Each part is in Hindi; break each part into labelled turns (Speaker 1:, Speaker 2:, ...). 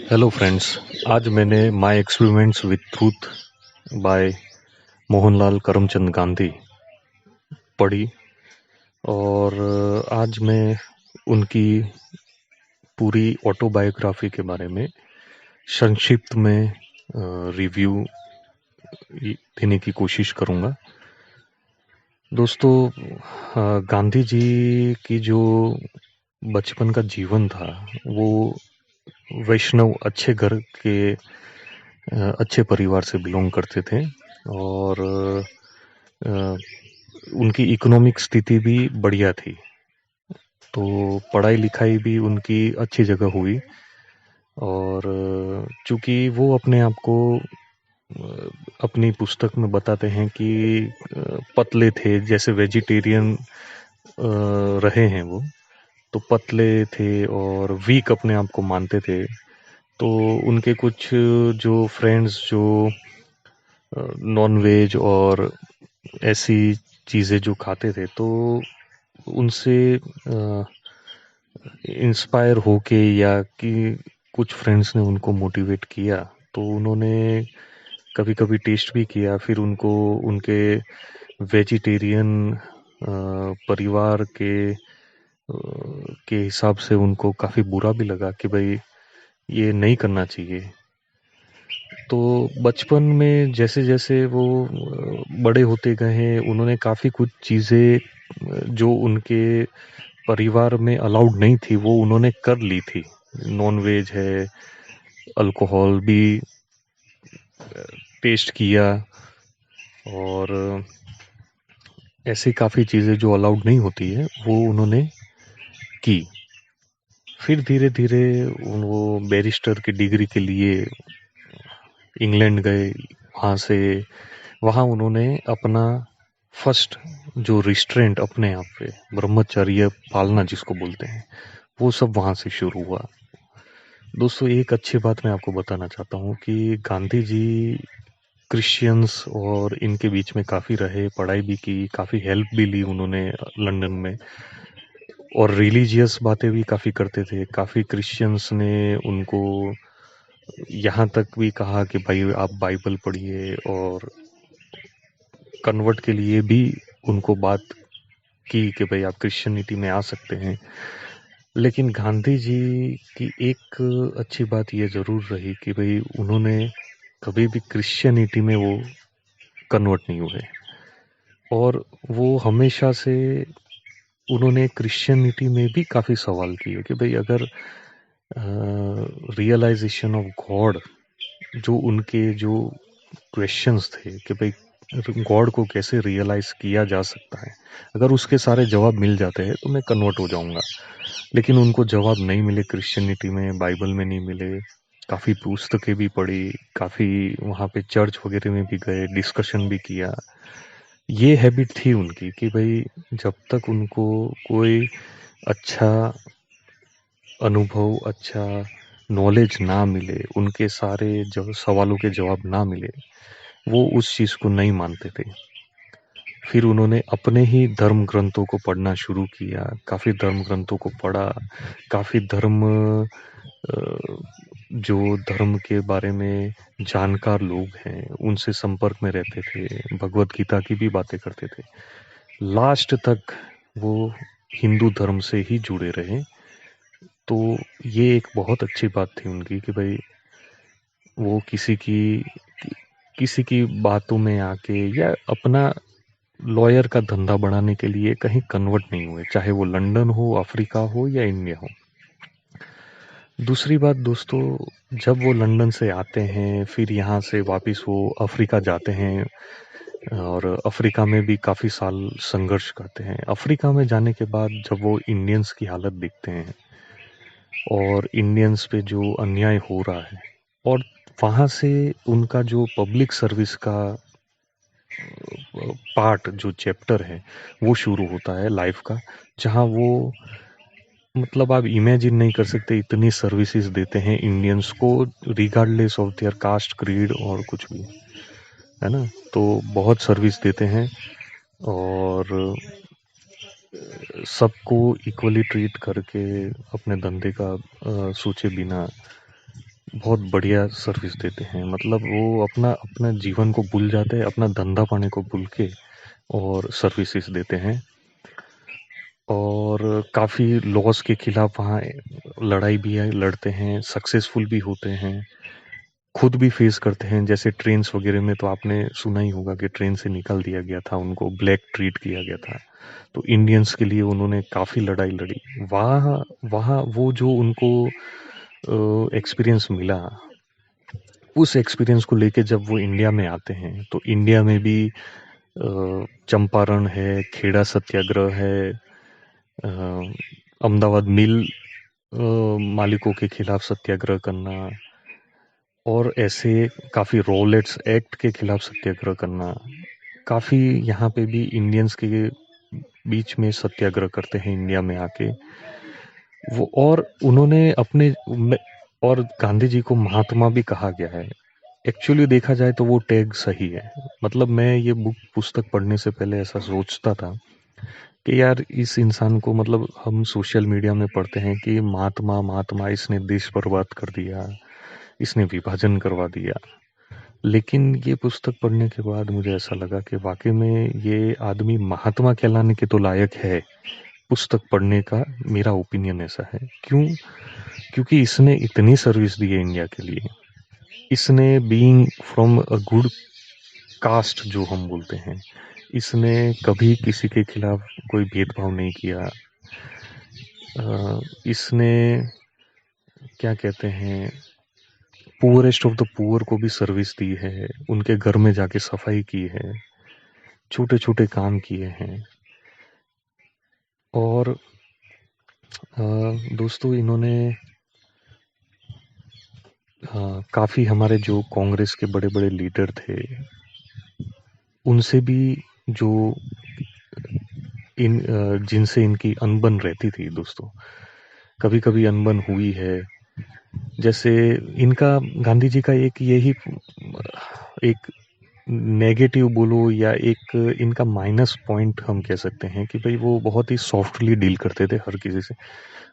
Speaker 1: Hello friends. आज मैंने my experiments with truth by Mohanlal Karamchand Gandhi पढ़ी और आज मैं उनकी पूरी ऑटोबायोग्राफी के बारे में संक्षिप्त में रिव्यू देने की कोशिश करूंगा। दोस्तों, गांधी जी की जो बचपन का जीवन था वो वैष्णव अच्छे घर के अच्छे परिवार से बिलोंग करते थे और अ, उनकी इकोनॉमिक स्थिति भी बढ़िया थी। तो पढ़ाई लिखाई भी उनकी अच्छी जगह हुई और चूंकि वो अपने आप को अपनी पुस्तक में बताते हैं कि पतले थे, जैसे वेजिटेरियन रहे हैं वो, तो पतले थे और वीक अपने आप को मानते थे। तो उनके कुछ जो फ्रेंड्स जो नॉन वेज और ऐसी चीज़ें जो खाते थे, तो उनसे इंस्पायर होके या कि कुछ फ्रेंड्स ने उनको मोटिवेट किया, तो उन्होंने कभी कभी टेस्ट भी किया। फिर उनको उनके वेजिटेरियन परिवार के हिसाब से उनको काफ़ी बुरा भी लगा कि भाई ये नहीं करना चाहिए। तो बचपन में जैसे जैसे वो बड़े होते गए हैं, उन्होंने काफ़ी कुछ चीज़ें जो उनके परिवार में अलाउड नहीं थी वो उन्होंने कर ली थी। नॉन वेज है, अल्कोहल भी टेस्ट किया और ऐसी काफ़ी चीज़ें जो अलाउड नहीं होती है वो उन्होंने की। फिर धीरे धीरे वो बैरिस्टर की डिग्री के लिए इंग्लैंड गए। वहाँ उन्होंने अपना फर्स्ट जो रिस्ट्रेंट अपने आप पे ब्रह्मचर्य पालना जिसको बोलते हैं, वो सब वहाँ से शुरू हुआ। दोस्तों, एक अच्छी बात मैं आपको बताना चाहता हूँ कि गांधी जी क्रिश्चियंस और इनके बीच में काफ़ी रहे, पढ़ाई भी की, काफ़ी हेल्प भी ली उन्होंने लंदन में, और रिलीजियस बातें भी काफ़ी करते थे। काफ़ी क्रिश्चियंस ने उनको यहाँ तक भी कहा कि भाई आप बाइबल पढ़िए, और कन्वर्ट के लिए भी उनको बात की कि भाई आप क्रिश्चियनिटी में आ सकते हैं। लेकिन गांधी जी की एक अच्छी बात ये ज़रूर रही कि भाई उन्होंने कभी भी क्रिश्चियनिटी में वो कन्वर्ट नहीं हुए, और वो हमेशा से उन्होंने क्रिश्चियनिटी में भी काफ़ी सवाल किए कि भाई अगर रियलाइजेशन ऑफ गॉड, जो उनके जो क्वेश्चंस थे कि भाई गॉड को कैसे रियलाइज किया जा सकता है, अगर उसके सारे जवाब मिल जाते हैं तो मैं कन्वर्ट हो जाऊंगा। लेकिन उनको जवाब नहीं मिले, क्रिश्चियनिटी में, बाइबल में नहीं मिले। काफ़ी पुस्तकें भी पढ़ी, काफ़ी वहाँ पे चर्च वगैरह में भी गए, डिस्कशन भी किया। ये हैबिट थी उनकी कि भाई जब तक उनको कोई अच्छा अनुभव, अच्छा नॉलेज ना मिले, उनके सारे जो सवालों के जवाब ना मिले, वो उस चीज़ को नहीं मानते थे। फिर उन्होंने अपने ही धर्म ग्रंथों को पढ़ना शुरू किया, काफ़ी धर्म ग्रंथों को पढ़ा, काफ़ी जो धर्म के बारे में जानकार लोग हैं उनसे संपर्क में रहते थे, भगवत गीता की भी बातें करते थे। लास्ट तक वो हिंदू धर्म से ही जुड़े रहे। तो ये एक बहुत अच्छी बात थी उनकी कि भाई वो किसी की बातों में आके या अपना लॉयर का धंधा बढ़ाने के लिए कहीं कन्वर्ट नहीं हुए, चाहे वो लंदन हो, अफ्रीका हो या इंडिया हो। दूसरी बात दोस्तों, जब वो लंदन से आते हैं, फिर यहाँ से वापस वो अफ्रीका जाते हैं और अफ्रीका में भी काफ़ी साल संघर्ष करते हैं। अफ्रीका में जाने के बाद जब वो इंडियंस की हालत देखते हैं और इंडियंस पे जो अन्याय हो रहा है, और वहाँ से उनका जो पब्लिक सर्विस का पार्ट, जो चैप्टर है, वो शुरू होता है लाइफ का, जहाँ वो, मतलब आप इमेजिन नहीं कर सकते इतनी सर्विसेज देते हैं इंडियंस को, regardless of their caste, creed और कुछ भी, है ना। तो बहुत सर्विस देते हैं और सबको इक्वली ट्रीट करके अपने धंधे का सोचे बिना बहुत बढ़िया सर्विस देते हैं। मतलब वो अपना अपना जीवन को भूल जाते हैं, अपना धंधा पानी को भूल के और सर्विसेज देते हैं। और काफ़ी लॉस के खिलाफ वहाँ लड़ाई भी है, लड़ते हैं, सक्सेसफुल भी होते हैं, खुद भी फेस करते हैं। जैसे ट्रेन्स वगैरह में तो आपने सुना ही होगा कि ट्रेन से निकाल दिया गया था, उनको ब्लैक ट्रीट किया गया था। तो इंडियंस के लिए उन्होंने काफ़ी लड़ाई लड़ी। वहाँ वहाँ वो जो उनको एक्सपीरियंस मिला, उस एक्सपीरियंस को लेके जब वो इंडिया में आते हैं तो इंडिया में भी चंपारण है, खेड़ा सत्याग्रह है, अहमदाबाद मिल मालिकों के खिलाफ सत्याग्रह करना, और ऐसे काफ़ी रोलेट्स एक्ट के खिलाफ सत्याग्रह करना। काफ़ी यहाँ पे भी इंडियंस के बीच में सत्याग्रह करते हैं इंडिया में आके वो। और उन्होंने और गांधी जी को महात्मा भी कहा गया है। एक्चुअली देखा जाए तो वो टैग सही है। मतलब मैं ये पुस्तक पढ़ने से पहले ऐसा सोचता था कि यार इस इंसान को, मतलब हम सोशल मीडिया में पढ़ते हैं कि महात्मा महात्मा, इसने देश बर्बाद कर दिया, इसने विभाजन करवा दिया। लेकिन ये पुस्तक पढ़ने के बाद मुझे ऐसा लगा कि वाकई में ये आदमी महात्मा कहलाने के तो लायक है। पुस्तक पढ़ने का मेरा ओपिनियन ऐसा है। क्यों? क्योंकि इसने इतनी सर्विस दी है इंडिया के लिए। इसने being from a good caste जो हम बोलते हैं, इसने कभी किसी के खिलाफ कोई भेदभाव नहीं किया। इसने क्या कहते हैं, पुअरेस्ट ऑफ द पुअर को भी सर्विस दी है, उनके घर में जाके सफाई की है, छोटे छोटे काम किए हैं। और दोस्तों इन्होंने काफ़ी हमारे जो कांग्रेस के बड़े बड़े लीडर थे उनसे भी जो जिनसे इनकी अनबन रहती थी दोस्तों, कभी कभी अनबन हुई है। जैसे इनका, गांधी जी का एक नेगेटिव बोलो या एक इनका माइनस पॉइंट हम कह सकते हैं कि भाई वो बहुत ही सॉफ्टली डील करते थे हर किसी से।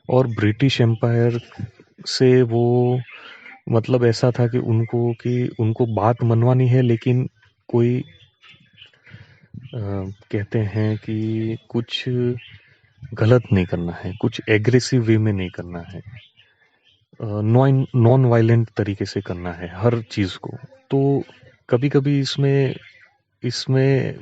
Speaker 1: और ब्रिटिश एम्पायर से वो, मतलब ऐसा था कि उनको बात मनवानी है, लेकिन कोई कहते हैं कि कुछ गलत नहीं करना है, कुछ एग्रेसिव वे में नहीं करना है, नॉन नॉन वायलेंट तरीके से करना है हर चीज़ को। तो कभी कभी इसमें इसमें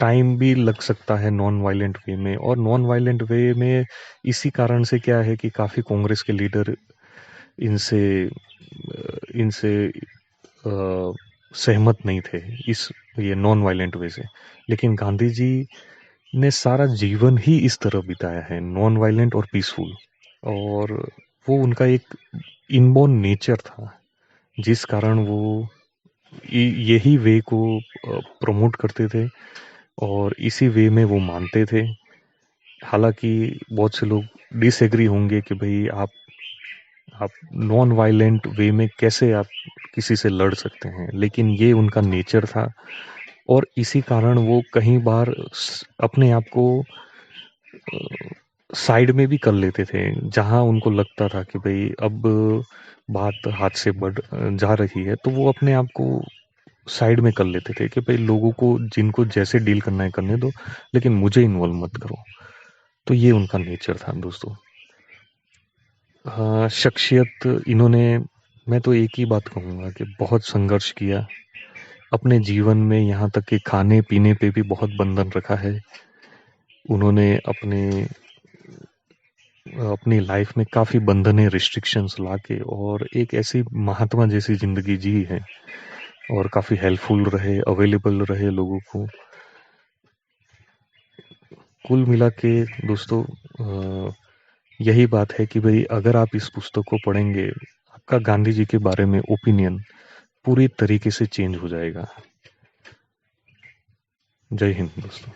Speaker 1: टाइम भी लग सकता है नॉन वायलेंट वे में। और नॉन वायलेंट वे में इसी कारण से क्या है कि काफ़ी कांग्रेस के लीडर इनसे इनसे सहमत नहीं थे इस ये नॉन वायलेंट वे से। लेकिन गांधी जी ने सारा जीवन ही इस तरह बिताया है, नॉन वायलेंट और पीसफुल। और वो उनका एक इनबॉर्न नेचर था, जिस कारण वो यही वे को प्रमोट करते थे और इसी वे में वो मानते थे। हालांकि बहुत से लोग डिसएग्री होंगे कि भाई आप नॉन वायलेंट वे में कैसे आप किसी से लड़ सकते हैं, लेकिन ये उनका नेचर था। और इसी कारण वो कई बार अपने आप को साइड में भी कर लेते थे, जहां उनको लगता था कि भाई अब बात हाथ से बढ़ जा रही है, तो वो अपने आप को साइड में कर लेते थे कि भाई लोगों को जिनको जैसे डील करना है करने दो, लेकिन मुझे इन्वॉल्व मत करो। तो ये उनका नेचर था दोस्तों। हाँ, शख्सियत इन्होंने, मैं तो एक ही बात कहूँगा कि बहुत संघर्ष किया अपने जीवन में, यहाँ तक कि खाने पीने पे भी बहुत बंधन रखा है उन्होंने। अपने अपनी लाइफ में काफ़ी बंधने, रिस्ट्रिक्शंस लाके और एक ऐसी महात्मा जैसी ज़िंदगी जी है। और काफ़ी हेल्पफुल रहे, अवेलेबल रहे लोगों को। कुल मिला के दोस्तों यही बात है कि भाई अगर आप इस पुस्तक को पढ़ेंगे, आपका गांधी जी के बारे में ओपिनियन पूरी तरीके से चेंज हो जाएगा। जय हिंद दोस्तों।